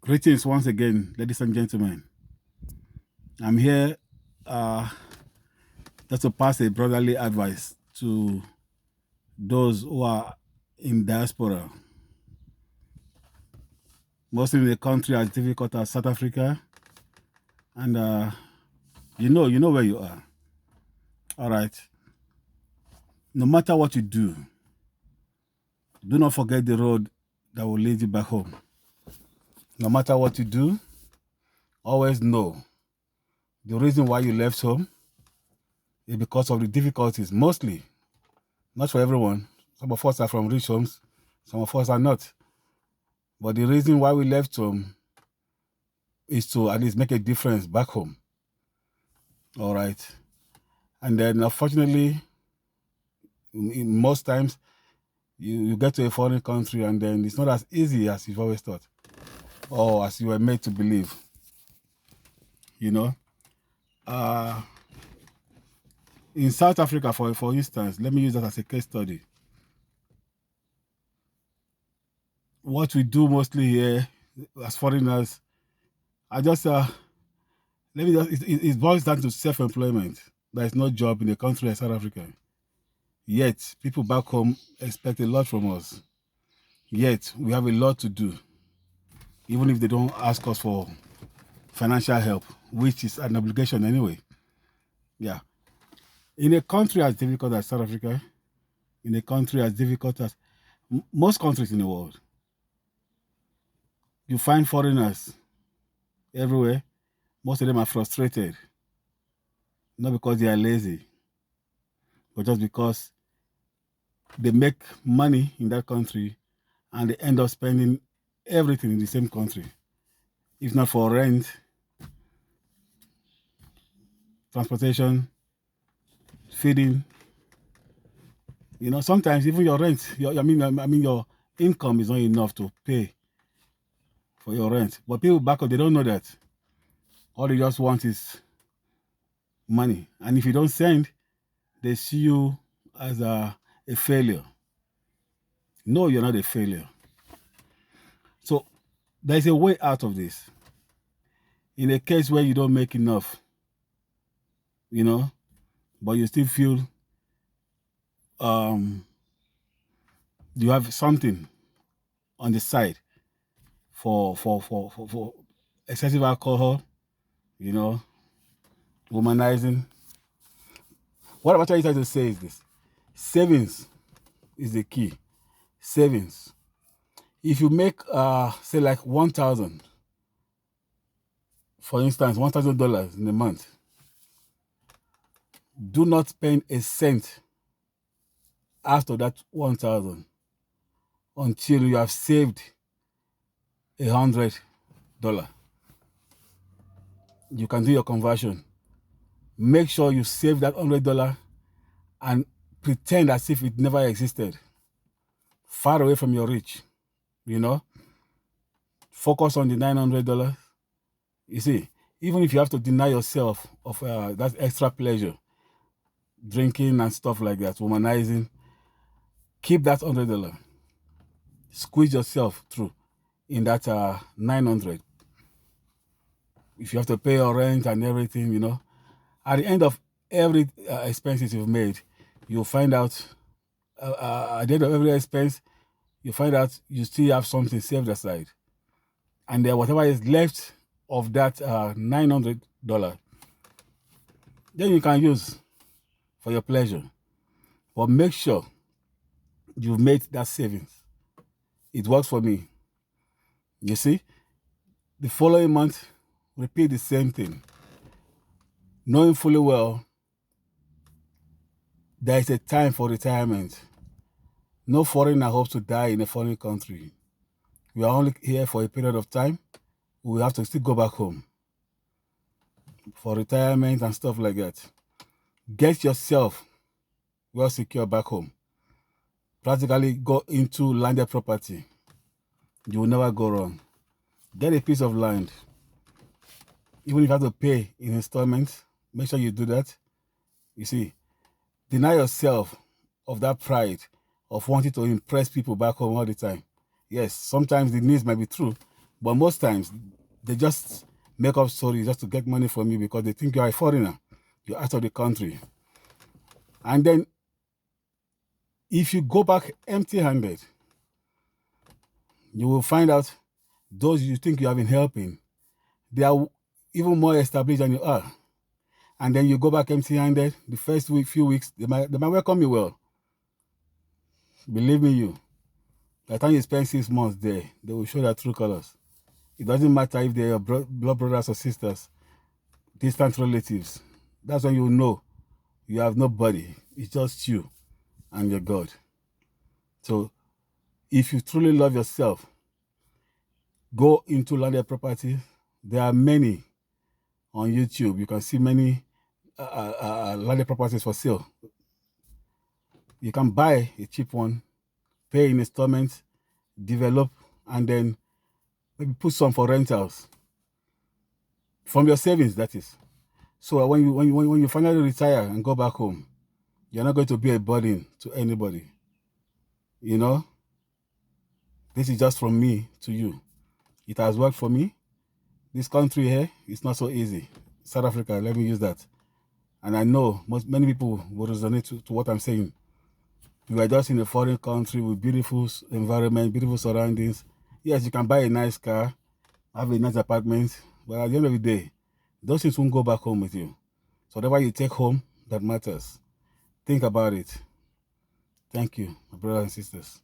Greetings once again, ladies and gentlemen. I'm here just to pass a brotherly advice to those who are in diaspora, mostly in a country as difficult as South Africa, and you know where you are. All right. No matter what you do not forget the road that will lead you back home. No matter what you do, always know the reason why you left home is because of the difficulties, mostly, not for everyone. Some of us are from rich homes, some of us are not. But the reason why we left home is to at least make a difference back home. All right. And then unfortunately, in most times, you get to a foreign country and then it's not as easy as you've always thought or as you were made to believe. You know, in South Africa, for instance, let me use that as a case study. What we do mostly here as foreigners, I just it boils down to self-employment. There is no job in a country like South Africa. Yet people back home expect a lot from us. Yet we have a lot to do, even if they don't ask us for financial help, which is an obligation anyway. Yeah. In a country as difficult as South Africa, in a country as difficult as most countries in the world, you find foreigners everywhere. Most of them are frustrated, not because they are lazy, but just because they make money in that country and they end up spending everything in the same country. If not for rent, transportation, feeding, sometimes even your rent, your income is not enough to pay for your rent. But people back up, they don't know that. All they just want is money. And if you don't send, they see you as a failure. No, you're not a failure. So there's a way out of this. In a case where you don't make enough, but you still feel you have something on the side for excessive alcohol, womanizing. What I'm actually trying to say is this: savings is the key. Savings. If you make say like 1,000, for instance, $1,000 in a month, do not spend a cent after that 1,000 until you have saved $100. You can do your conversion. Make sure you save that $100 and pretend as if it never existed. Far away from your reach, Focus on the $900. You see, even if you have to deny yourself of that extra pleasure, drinking and stuff like that, womanizing, keep that $100. Squeeze yourself through in that 900. If you have to pay your rent and everything, at the end of every expenses you've made, you'll find out at the end of every expense, you find out you still have something saved aside. And then whatever is left of that $900, then you can use for your pleasure. But make sure you've made that savings. It works for me. You see, the following month, repeat the same thing. Knowing fully well there is a time for retirement. No foreigner hopes to die in a foreign country. We are only here for a period of time. We have to still go back home for retirement and stuff like that. Get yourself well secure back home. Practically go into landed property. You will never go wrong. Get a piece of land. Even if you have to pay in installments, make sure you do that. You see, deny yourself of that pride of wanting to impress people back home all the time. Yes, sometimes the needs might be true, But most times, they just make up stories just to get money from you because they think you are a foreigner. You're out of the country. And then, if you go back empty-handed, you will find out those you think you have been helping, they are even more established than you are. And then you go back empty-handed, the first few weeks, they might welcome you well. Believe me, by the time you spend 6 months there, they will show their true colors. It doesn't matter if they're your blood brothers or sisters, distant relatives. That's when you know you have nobody. It's just you and your God. So if you truly love yourself, go into landed property. There are many on YouTube. You can see many landed properties for sale. You can buy a cheap one, pay in installments, develop, and then maybe put some for rentals from your savings. That is. So when you finally retire and go back home, you're not going to be a burden to anybody. You know, this is just from me to you. It has worked for me. This country here is not so easy. South Africa, let me use that. And I know many people will resonate to what I'm saying. We are just in a foreign country with beautiful environment, beautiful surroundings. Yes, you can buy a nice car, have a nice apartment, but at the end of the day, those things won't go back home with you. So whatever you take home, that matters. Think about it. Thank you, my brothers and sisters.